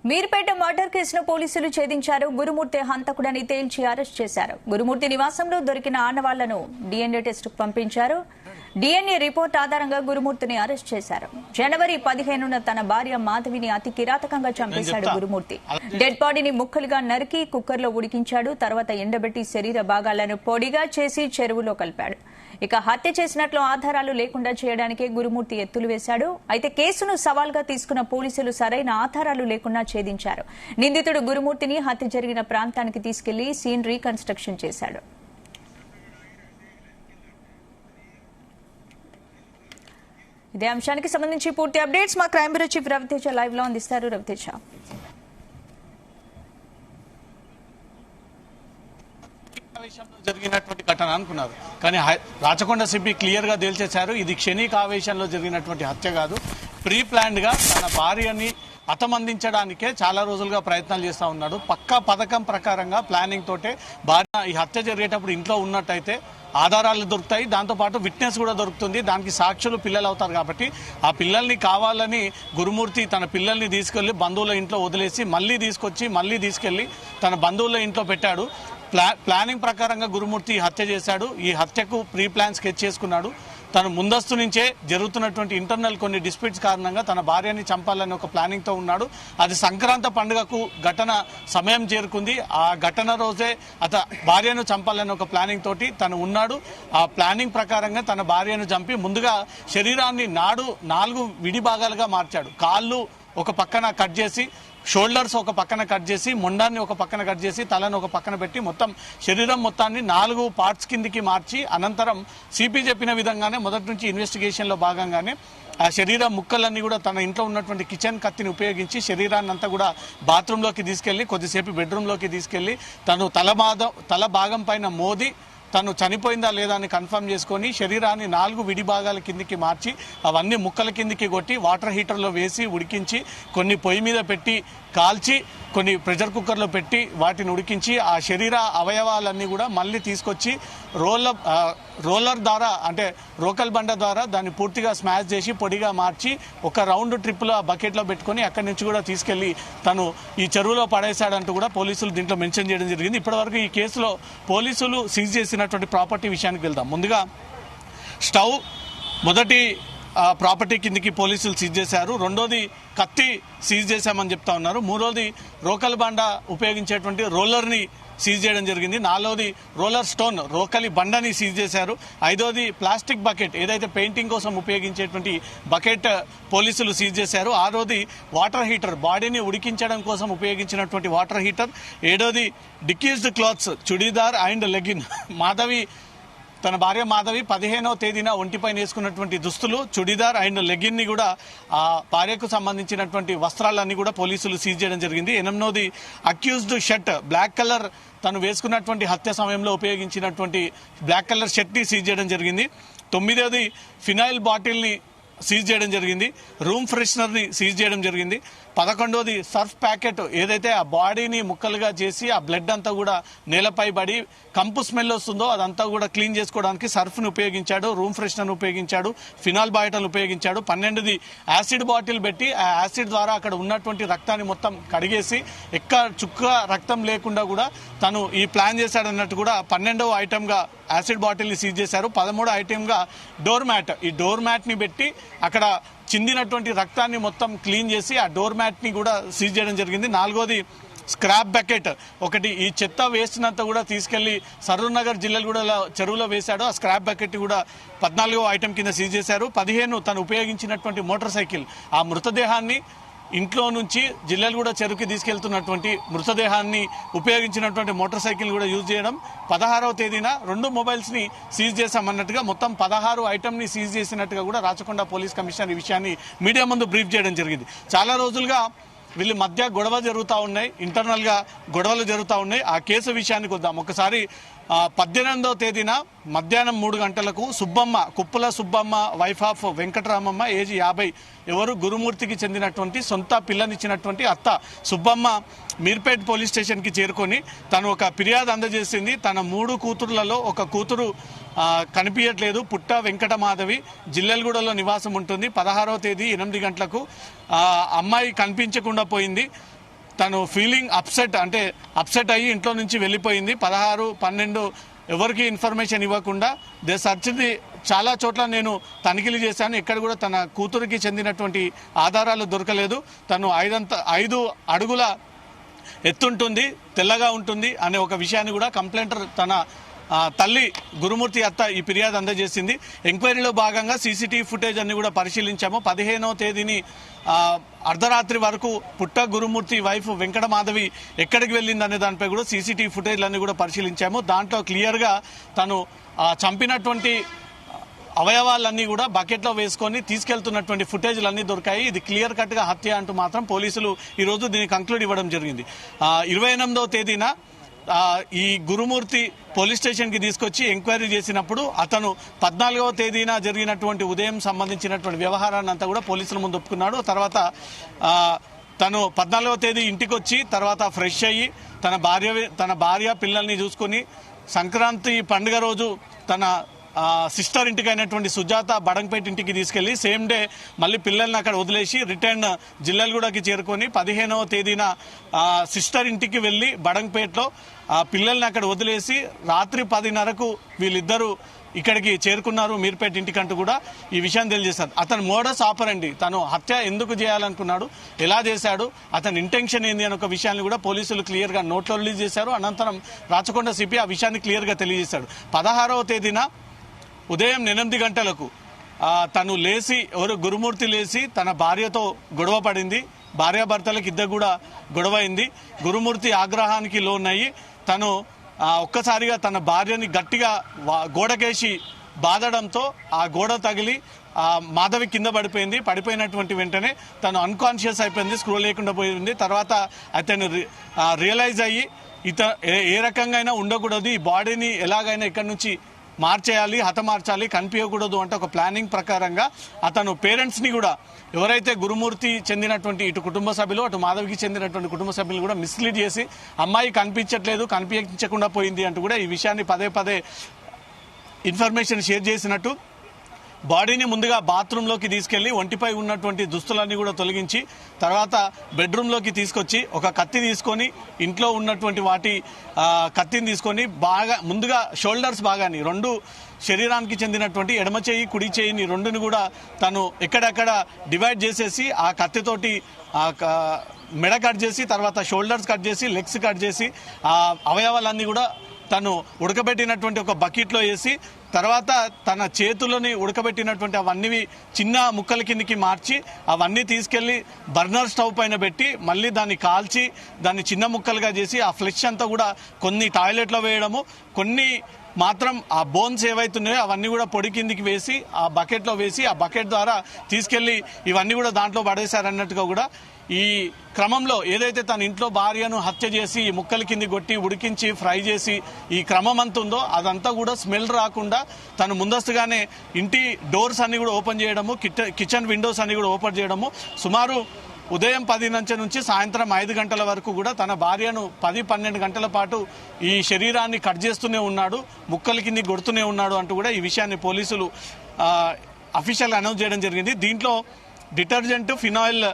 Meerpet murder కేసును పోలీసులు ఛేదించారు. గురుమూర్తి హంతకుడని తేల్చి అరెస్ట్ చేశారు. గురుమూర్తి నివాసంలో దొరికిన ఆనవాళ్లను డీఎన్ఏ టెస్టుకు పంపించారు. డీఎన్ఏ రిపోర్ట్ ఆధారంగా గురుమూర్తిని అరెస్ట్ చేశారు. జనవరి 15న తన భార్య మాధవిని అతి కిరాతకంగా చంపేశాడు గురుమూర్తి. డెడ్ బాడీని ముక్కలుగా నరికి కుక్కర్లో ఉడికించాడు. తర్వాత ఎండబెట్టి శరీర భాగాలను పొడిగా చేసి చెరువులో కలిపాడు. ఇక హత్య చేసినట్లు ఆధారాలు లేకుండా చేయడానికే గురుమూర్తి ఎత్తులు వేశాడు. అయితే కేసును సవాల్గా తీసుకున్న పోలీసులు సరైన ఆధారాలు లేకుండా ఛేదించారు. నిందితుడు గురుమూర్తిని హత్య జరిగిన ప్రాంతానికి తీసుకెళ్లి సీన్ రీకన్స్ట్రక్షన్ చేశాడు. ఇదే అంశానికి సంబంధించి పూర్తి అప్డేట్స్ మా crime bureau chief Raviteja live లో అందిస్తారు. రవితేజ, జరిగినటువంటి ఘటన అనుకున్నారు, కానీ రాచకొండ సిపి క్లియర్ గా తేల్చేశారు. ఇది క్షణిక ఆవేశంలో జరిగినటువంటి హత్య కాదు. ప్రీ ప్లాన్డ్ గా తన భార్యని హతమందించడానికే చాలా రోజులుగా ప్రయత్నాలు చేస్తూ ఉన్నాడు. పక్కా పథకం ప్రకారంగా ప్లానింగ్ తోటే భార్య ఈ హత్య జరిగేటప్పుడు ఇంట్లో ఉన్నట్టయితే ఆధారాలు దొరుకుతాయి, దాంతోపాటు విట్నెస్ కూడా దొరుకుతుంది. దానికి సాక్షులు పిల్లలు అవుతారు. కాబట్టి ఆ పిల్లల్ని కావాలని గురుమూర్తి తన పిల్లల్ని తీసుకెళ్లి బంధువుల ఇంట్లో వదిలేసి మళ్ళీ తీసుకెళ్లి తన బంధువుల ఇంట్లో పెట్టాడు. ప్లానింగ్ ప్రకారంగా గురుమూర్తి హత్య చేశాడు. ఈ హత్యకు ప్రీ ప్లాన్ స్కెచ్ చేసుకున్నాడు. తను ముందస్తు నుంచే జరుగుతున్నటువంటి ఇంటర్నల్ కొన్ని డిస్ప్యూట్స్ కారణంగా తన భార్యని చంపాలని ఒక ప్లానింగ్ తో ఉన్నాడు. అది సంక్రాంతి పండుగకు ఘటన సమయం చేరుకుంది. ఆ ఘటన రోజే భార్యను చంపాలని ఒక ప్లానింగ్ తోటి తను ఉన్నాడు. ఆ ప్లానింగ్ ప్రకారంగా తన భార్యను చంపి ముందుగా శరీరాన్ని 4 విడి భాగాలుగా మార్చాడు. కాళ్ళు ఒక పక్కన కట్ చేసి, షోల్డర్స్ ఒక పక్కన కట్ చేసి, మొండాన్ని ఒక పక్కన కట్ చేసి, తలను ఒక పక్కన పెట్టి మొత్తం శరీరం మొత్తాన్ని 4 పార్ట్స్ కిందికి మార్చి అనంతరం సిపి చెప్పిన విధంగానే మొదటి నుంచి ఇన్వెస్టిగేషన్ లో భాగంగానే ఆ శరీరం ముక్కలన్నీ కూడా తన ఇంట్లో ఉన్నటువంటి కిచెన్ కత్తిని ఉపయోగించి శరీరాన్ని అంతా కూడా బాత్రూమ్ లోకి తీసుకెళ్లి కొద్దిసేపు బెడ్రూమ్ లోకి తీసుకెళ్లి తను తల భాగం పైన మోది తను చనిపోయిందా లేదా అని కన్ఫర్మ్ చేసుకొని శరీరాన్ని 4 విడి భాగాల కిందికి మార్చి అవన్నీ ముక్కల కిందికి కొట్టి వాటర్ హీటర్లో వేసి ఉడికించి కొన్ని పొయ్యి మీద పెట్టి కాల్చి కొన్ని ప్రెషర్ కుక్కర్లో పెట్టి వాటిని ఉడికించి ఆ శరీర అవయవాలన్నీ కూడా మళ్ళీ తీసుకొచ్చి రోలర్ ద్వారా అంటే రోకల్ బండ ద్వారా దాన్ని పూర్తిగా స్మాష్ చేసి పొడిగా మార్చి ఒక రౌండ్ ట్రిప్లో ఆ బకెట్లో పెట్టుకొని అక్కడి నుంచి కూడా తీసుకెళ్లి తను ఈ చెరువులో పడేశాడంటూ కూడా పోలీసులు దీంట్లో మెన్షన్ చేయడం జరిగింది. ఇప్పటివరకు ఈ కేసులో పోలీసులు సీజ్ చేసినటువంటి ప్రాపర్టీ విషయానికి వెళ్దాం. ముందుగా స్టవ్ మొదటి ప్రాపర్టీ కిందికి పోలీసులు సీజ్ చేశారు. రెండోది కత్తి సీజ్ చేశామని చెప్తా ఉన్నారు. మూడోది రోకల్ బండ ఉపయోగించేటువంటి రోలర్ని సీజ్ చేయడం జరిగింది. 4వది రోలర్ స్టోన్ రోకలి బండని సీజ్ చేశారు. 5వది ప్లాస్టిక్ బకెట్ ఏదైతే పెయింటింగ్ కోసం ఉపయోగించేటువంటి బకెట్ పోలీసులు సీజ్ చేశారు. 6వది వాటర్ హీటర్ బాడీని ఉడికించడం కోసం ఉపయోగించినటువంటి వాటర్ హీటర్. 7వది deceased clothes churidar and legging. తన భార్య మాధవి 15వ తేదీన ఒంటిపైన వేసుకున్నటువంటి దుస్తులు చుడీదార్ అండ్ లెగిన్ ని కూడా ఆ భార్యకు సంబంధించినటువంటి వస్త్రాలన్నీ కూడా పోలీసులు సీజ్ చేయడం జరిగింది. 8వది అక్యూజ్డ్ షర్ట్ బ్లాక్ కలర్ తను వేసుకున్నటువంటి హత్య సమయంలో ఉపయోగించినటువంటి బ్లాక్ కలర్ షర్ట్ ని సీజ్ చేయడం జరిగింది. 9వది ఫినాయిల్ బాటిల్ ని సీజ్ చేయడం జరిగింది. రూమ్ ఫ్రెషనర్ ని సీజ్ చేయడం జరిగింది. 11వది సర్ఫ్ ప్యాకెట్ ఏదైతే ఆ బాడీని ముక్కలుగా చేసి ఆ బ్లడ్ అంతా కూడా నేలపై పడి కంపు స్మెల్ వస్తుందో అదంతా కూడా క్లీన్ చేసుకోవడానికి సర్ఫ్ ని ఉపయోగించాడు, రూమ్ ఫ్రెషనర్ ఉపయోగించాడు, ఫినాల్ బాటిల్ ఉపయోగించాడు. 12వది యాసిడ్ బాటిల్ పెట్టి ఆ యాసిడ్ ద్వారా అక్కడ ఉన్నటువంటి రక్తాన్ని మొత్తం కడిగేసి చుక్క రక్తం లేకుండా కూడా తను ఈ ప్లాన్ చేశాడన్నట్టు కూడా 12వ ఐటమ్ గా యాసిడ్ బాటిల్ ని సీజ్ చేశారు. 13వ ఐటమ్ గా డోర్ మ్యాట్, ఈ డోర్ మ్యాట్ ని పెట్టి అక్కడ చిందినటువంటి రక్తాన్ని మొత్తం క్లీన్ చేసి ఆ డోర్ మ్యాట్ ని కూడా సీజ్ చేయడం జరిగింది. 4వది స్క్రాప్ బకెట్ ఒకటి, ఈ చెత్త వేస్ట్నంతా కూడా తీసుకెళ్లి సరూర్ నగర్ జిల్లాలో చెరువులో వేశాడు. ఆ స్క్రాప్ బకెట్ కూడా 14వ ఐటమ్ కింద సీజ్ చేశారు. 15 తను ఉపయోగించినటువంటి మోటార్ సైకిల్, ఆ మృతదేహాన్ని ఇంట్లో నుంచి జిల్లాగూడ చెరువుకి తీసుకెళ్తున్నటువంటి మృతదేహాన్ని ఉపయోగించినటువంటి మోటార్ సైకిల్ కూడా యూజ్ చేయడం. 16వ తేదీన 2 మొబైల్స్ ని సీజ్ చేశామన్నట్టుగా మొత్తం 16 ఐటమ్ ని సీజ్ చేసినట్టుగా కూడా రాచకొండ పోలీస్ కమిషనర్ ఈ విషయాన్ని మీడియా ముందు బ్రీఫ్ చేయడం జరిగింది. చాలా రోజులుగా వీళ్ళ మధ్య గొడవ జరుగుతూ ఉన్నాయి, ఇంటర్నల్ గా గొడవలు జరుగుతూ ఉన్నాయి. ఆ కేసు విషయానికి వద్దాం. ఒకసారి 18వ తేదీన మధ్యాహ్నం 3 గంటలకు Kuppala Subbamma wife of Venkataramamma age 50 ఎవరు గురుమూర్తికి చెందినటువంటి సొంత పిల్లనిచ్చినటువంటి అత్త సుబ్బమ్మ మీర్పేట్ పోలీస్ స్టేషన్ కి చేరుకొని తను ఒక ఫిర్యాదు అందజేసింది. తన 3 కూతుర్లలో ఒక కూతురు కనిపించట్లేదు, పుట్ట వెంకట మాధవి జిల్లెల్గూడలో నివాసం ఉంటుంది. 16వ తేదీ 8 గంటలకు అమ్మాయి కనిపించకుండా పోయింది. తను ఫీలింగ్ అప్సెట్ అయ్యి ఇంట్లో నుంచి వెళ్ళిపోయింది. 16-12 ఎవరికి ఇన్ఫర్మేషన్ ఇవ్వకుండా సర్చ్ది చాలా చోట్ల నేను తనిఖీలు చేశాను. ఎక్కడ కూడా తన కూతురికి చెందినటువంటి ఆధారాలు దొరకలేదు. తను 5 అడుగుల ఎత్తుంటుంది, తెల్లగా ఉంటుంది అనే ఒక విషయాన్ని కూడా కంప్లైంటర్ తన తల్లి గురుమూర్తి అత్త ఈ ఫిర్యాదు అందజేసింది. ఎంక్వైరీలో భాగంగా సీసీటీవీ ఫుటేజ్ అన్ని కూడా పరిశీలించాము. 15వ తేదీని అర్ధరాత్రి వరకు పుట్ట గురుమూర్తి వైఫ్ వెంకటమాధవి ఎక్కడికి వెళ్ళింది అనే దానిపై కూడా సీసీటీవీ ఫుటేజ్లన్నీ కూడా పరిశీలించాము. దాంట్లో క్లియర్గా తను చంపినటువంటి అవయవాలన్నీ కూడా బకెట్లో వేసుకొని తీసుకెళ్తున్నటువంటి ఫుటేజ్లన్నీ దొరికాయి. ఇది క్లియర్ కట్గా హత్య అంటూ మాత్రం పోలీసులు ఈరోజు దీన్ని కంక్లూడ్ ఇవ్వడం జరిగింది. 28వ తేదీన ఈ గురుమూర్తి పోలీస్ స్టేషన్కి తీసుకొచ్చి ఎంక్వైరీ చేసినప్పుడు అతను 14వ తేదీన జరిగినటువంటి ఉదయం సంబంధించినటువంటి వ్యవహారాన్ని అంతా కూడా పోలీసుల ముందు ఒప్పుకున్నాడు. తర్వాత తను 14వ తేదీ ఇంటికి వచ్చి తర్వాత ఫ్రెష్ అయ్యి తన భార్య పిల్లల్ని చూసుకొని సంక్రాంతి పండుగ రోజు తన సిస్టర్ ఇంటికి అయినటువంటి సుజాత బడంపేట ఇంటికి తీసుకెళ్లి సేమ్ డే మళ్ళీ పిల్లల్ని అక్కడ వదిలేసి రిటర్న్ జిల్లెలగూడకి చేరుకొని 15వ తేదీన సిస్టర్ ఇంటికి వెళ్ళి బడంపేటలో పిల్లల్ని అక్కడ వదిలేసి రాత్రి 10:30కు వీళ్ళిద్దరూ ఇక్కడికి చేరుకున్నారు మీర్పేట ఇంటికంటూ కూడా ఈ విషయాన్ని తెలియజేశారు. అతను మోడస్ ఆపరండి, తను హత్య ఎందుకు చేయాలనుకున్నాడు, ఎలా చేశాడు, అతని ఇంటెన్షన్ ఏంది అని ఒక విషయాన్ని కూడా పోలీసులు క్లియర్గా నోట్లో రిలీజ్ చేశారు. అనంతరం రాచకొండ సిపి ఆ విషయాన్ని క్లియర్గా తెలియజేశాడు. 16వ తేదీన ఉదయం 8 గంటలకు తను లేచి గురుమూర్తి లేచి తన భార్యతో గొడవ పడింది. భార్యాభర్తలకు ఇద్దరు కూడా గొడవ అయింది. గురుమూర్తి ఆగ్రహానికి లోనయ్యి తను ఒక్కసారిగా తన భార్యని గట్టిగా గోడకేసి బాదడంతో ఆ గోడ తగిలి మాధవి కింద పడిపోయినటువంటి వెంటనే తను అన్కాన్షియస్ అయిపోయింది, స్క్రూ లేకుండా పోయింది. తర్వాత అతను రియలైజ్ అయ్యి ఏ రకంగా ఉండకూడదు, ఈ బాడీని ఎలాగైనా ఇక్కడి నుంచి మార్చేయాలి, హతమార్చాలి, కనిపించకూడదు అంటే ఒక ప్లానింగ్ ప్రకారంగా అతను పేరెంట్స్ని కూడా ఎవరైతే గురుమూర్తి చెందినటువంటి ఇటు కుటుంబ సభ్యులు అటు మాధవికి చెందినటువంటి కుటుంబ సభ్యులు కూడా మిస్లీడ్ చేసి అమ్మాయి కనిపించకుండా పోయింది అంటూ కూడా ఈ విషయాన్ని పదే ఇన్ఫర్మేషన్ షేర్ చేసినట్టు బాడీని ముందుగా బాత్రూంలోకి తీసుకెళ్లి ఒంటిపై ఉన్నటువంటి దుస్తులన్నీ కూడా తొలగించి తర్వాత బెడ్రూమ్లోకి తీసుకొచ్చి ఒక కత్తి తీసుకొని ఇంట్లో ఉన్నటువంటి కత్తిని తీసుకొని ముందుగా షోల్డర్స్ భాగాన్ని రెండు శరీరానికి చెందినటువంటి ఎడమ చేయి కుడి చేయిని రెండుని కూడా తను ఎక్కడెక్కడ డివైడ్ చేసేసి ఆ కత్తితోటి మెడ కట్ చేసి తర్వాత షోల్డర్స్ కట్ చేసి లెగ్స్ కట్ చేసి ఆ అవయవాలన్నీ కూడా తను ఉడకబెట్టినటువంటి ఒక బకెట్లో వేసి తర్వాత తన చేతులని ఉడకబెట్టినటువంటి అవన్నీ చిన్న ముక్కల కిందికి మార్చి అవన్నీ తీసుకెళ్లి బర్నర్ స్టవ్ పైన పెట్టి మళ్ళీ దాన్ని కాల్చి దాన్ని చిన్న ముక్కలుగా చేసి ఆ ఫ్లెష్ అంతా కూడా కొన్ని టాయిలెట్లో వేయడము, కొన్ని మాత్రం ఆ బోన్స్ ఏవైతున్నాయో అవన్నీ కూడా పొడి కిందికి వేసి ఆ బకెట్లో వేసి ఆ బకెట్ ద్వారా తీసుకెళ్లి ఇవన్నీ కూడా దాంట్లో పడేశారన్నట్టుగా కూడా ఈ క్రమంలో ఏదైతే తన ఇంట్లో భార్యను హత్య చేసి ఈ ముక్కల కింది కొట్టి ఉడికించి ఫ్రై చేసి ఈ క్రమం అంత ఉందో అదంతా కూడా స్మెల్ రాకుండా తను ముందస్తుగానే ఇంటి డోర్స్ అన్ని కూడా ఓపెన్ చేయడము, కిచెన్ విండోస్ అన్ని కూడా ఓపెన్ చేయడము, సుమారు ఉదయం 10 నుంచి సాయంత్రం 5 గంటల వరకు కూడా తన భార్యను 10-12 గంటల పాటు ఈ శరీరాన్ని కట్ చేస్తూనే ఉన్నాడు, ముక్కల కింది కొడుతూనే ఉన్నాడు అంటూ కూడా ఈ విషయాన్ని పోలీసులు అఫీషియల్గా అనౌన్స్ చేయడం జరిగింది. దీంట్లో డిటర్జెంట్, ఫినాయిల్,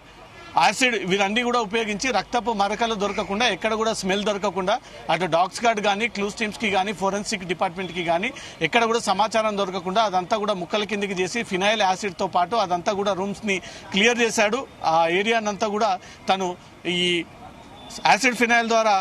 యాసిడ్ వీరన్నీ కూడా ఉపయోగించి రక్తపు మరకలు దొరకకుండా ఎక్కడ కూడా స్మెల్ దొరకకుండా అటు డాగ్స్ గార్డ్ కానీ క్లూస్ టీమ్స్కి కానీ ఫోరెన్సిక్ డిపార్ట్మెంట్కి కానీ ఎక్కడ కూడా సమాచారం దొరకకుండా అదంతా కూడా ముక్కల కిందికి చేసి ఫినాయిల్ యాసిడ్తో పాటు అదంతా కూడా రూమ్స్ని క్లియర్ చేశాడు. ఆ ఏరియానంతా కూడా తను ఈ యాసిడ్ ఫినాయిల్ ద్వారా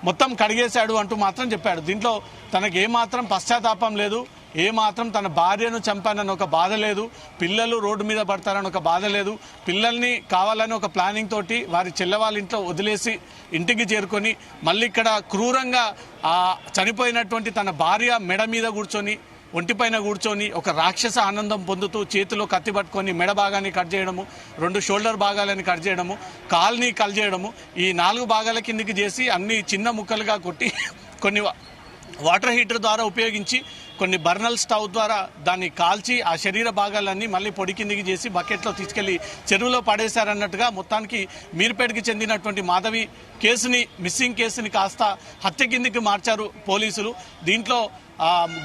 మొత్తం కడిగేశాడు అంటూ మాత్రం చెప్పాడు. దీంట్లో తనకు ఏమాత్రం పశ్చాత్తాపం లేదు, ఏమాత్రం తన భార్యను చంపానని ఒక బాధ లేదు, పిల్లలు రోడ్డు మీద పడతారని ఒక బాధ లేదు, పిల్లల్ని కావాలని ఒక ప్లానింగ్ తోటి వారి చెల్లెవాళ్ళ ఇంట్లో వదిలేసి ఇంటికి చేరుకొని మళ్ళీ ఇక్కడ క్రూరంగా ఆ చనిపోయినటువంటి తన భార్య మెడ మీద కూర్చొని ఒంటిపైన కూర్చొని ఒక రాక్షస ఆనందం పొందుతూ చేతిలో కత్తి పట్టుకొని మెడ భాగాన్ని కట్ చేయడము, 2 షోల్డర్ భాగాలని కట్ చేయడము, కాల్ని కల్ చేయడము, ఈ 4 భాగాల కిందికి చేసి అన్ని చిన్న ముక్కలుగా కొట్టి కొన్ని వాటర్ హీటర్ ద్వారా ఉపయోగించి కొన్ని బర్నల్ స్టవ్ ద్వారా దాన్ని కాల్చి ఆ శరీర భాగాలన్నీ మళ్ళీ పొడి కిందికి చేసి బకెట్లో తీసుకెళ్లి చెరువులో పడేశారన్నట్టుగా మొత్తానికి మీర్పేటకి చెందినటువంటి మాధవి మిస్సింగ్ కేసుని కాస్త హత్య కిందికి మార్చారు పోలీసులు. దీంట్లో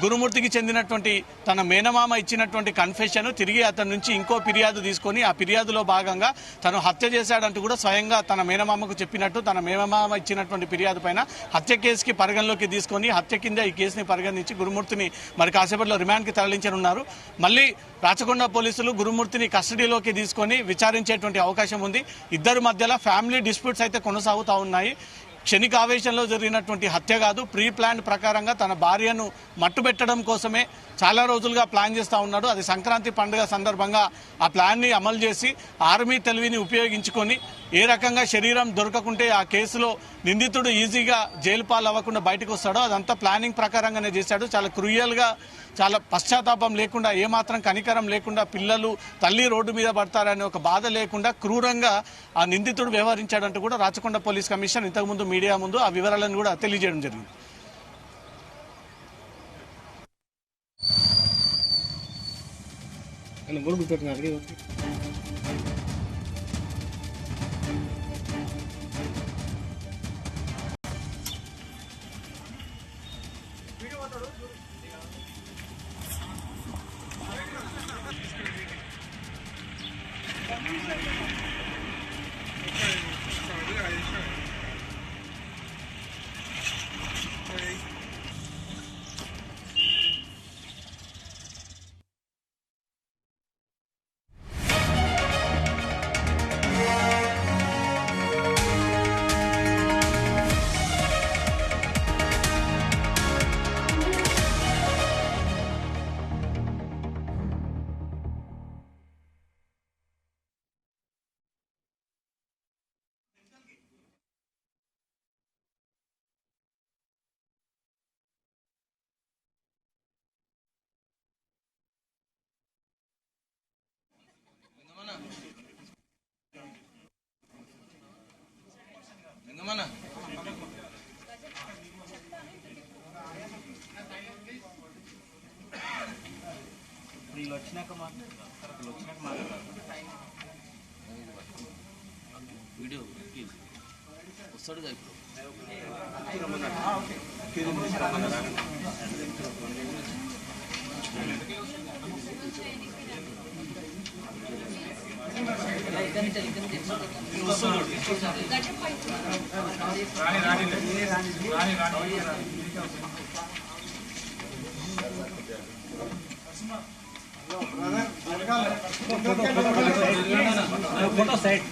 గురుమూర్తికి చెందినటువంటి తన మేనమామ ఇచ్చినటువంటి కన్ఫెషన్ తిరిగి అతని నుంచి ఇంకో ఫిర్యాదు తీసుకొని ఆ ఫిర్యాదులో భాగంగా తను హత్య చేశాడంటూ కూడా స్వయంగా తన మేనమామకు చెప్పినట్టు తన మేనమామ ఇచ్చినటువంటి ఫిర్యాదు పైన హత్య కేసుకి పరిగణలోకి తీసుకొని హత్య కింద ఈ కేసుని పరిగణించి గురుమూర్తిని మరి కాసేపట్లో రిమాండ్కి తరలించనున్నారు. మళ్ళీ రాచకొండ పోలీసులు గురుమూర్తిని కస్టడీలోకి తీసుకొని విచారించేటువంటి అవకాశం ఉంది. ఇద్దరి మధ్యలో ఫ్యామిలీ డిస్ప్యూట్స్ అయితే కొనసాగుతూ ఉన్నాయి. క్షణిక ఆవేశంలో జరిగినటువంటి హత్య కాదు, ప్రీ ప్లాన్ ప్రకారంగా తన భార్యను మట్టుబెట్టడం కోసమే చాలా రోజులుగా ప్లాన్ చేస్తూ ఉన్నాడు. అది సంక్రాంతి పండుగ సందర్భంగా ఆ ప్లాన్ని అమలు చేసి ఆర్మీ తెలివిని ఉపయోగించుకొని ఏ రకంగా శరీరం దొరకకుంటే ఆ కేసులో నిందితుడు ఈజీగా జైలు పాలు అవ్వకుండా బయటకు వస్తాడో అదంతా ప్లానింగ్ ప్రకారంగానే చేశాడు. చాలా క్రూయల్గా, చాలా పశ్చాత్తాపం లేకుండా, ఏమాత్రం కనికరం లేకుండా, పిల్లలు తల్లి రోడ్డు మీద పడతారనే ఒక బాధ లేకుండా క్రూరంగా ఆ నిందితుడు వ్యవహరించాడంటూ కూడా రాచకొండ పోలీస్ కమిషన్ ఇంతకుముందు మీడియా ముందు ఆ వివరాలను కూడా తెలియజేయడం జరిగింది. వీడియో వస్తాడుగా ఇప్పుడు ఫోటో సైడ్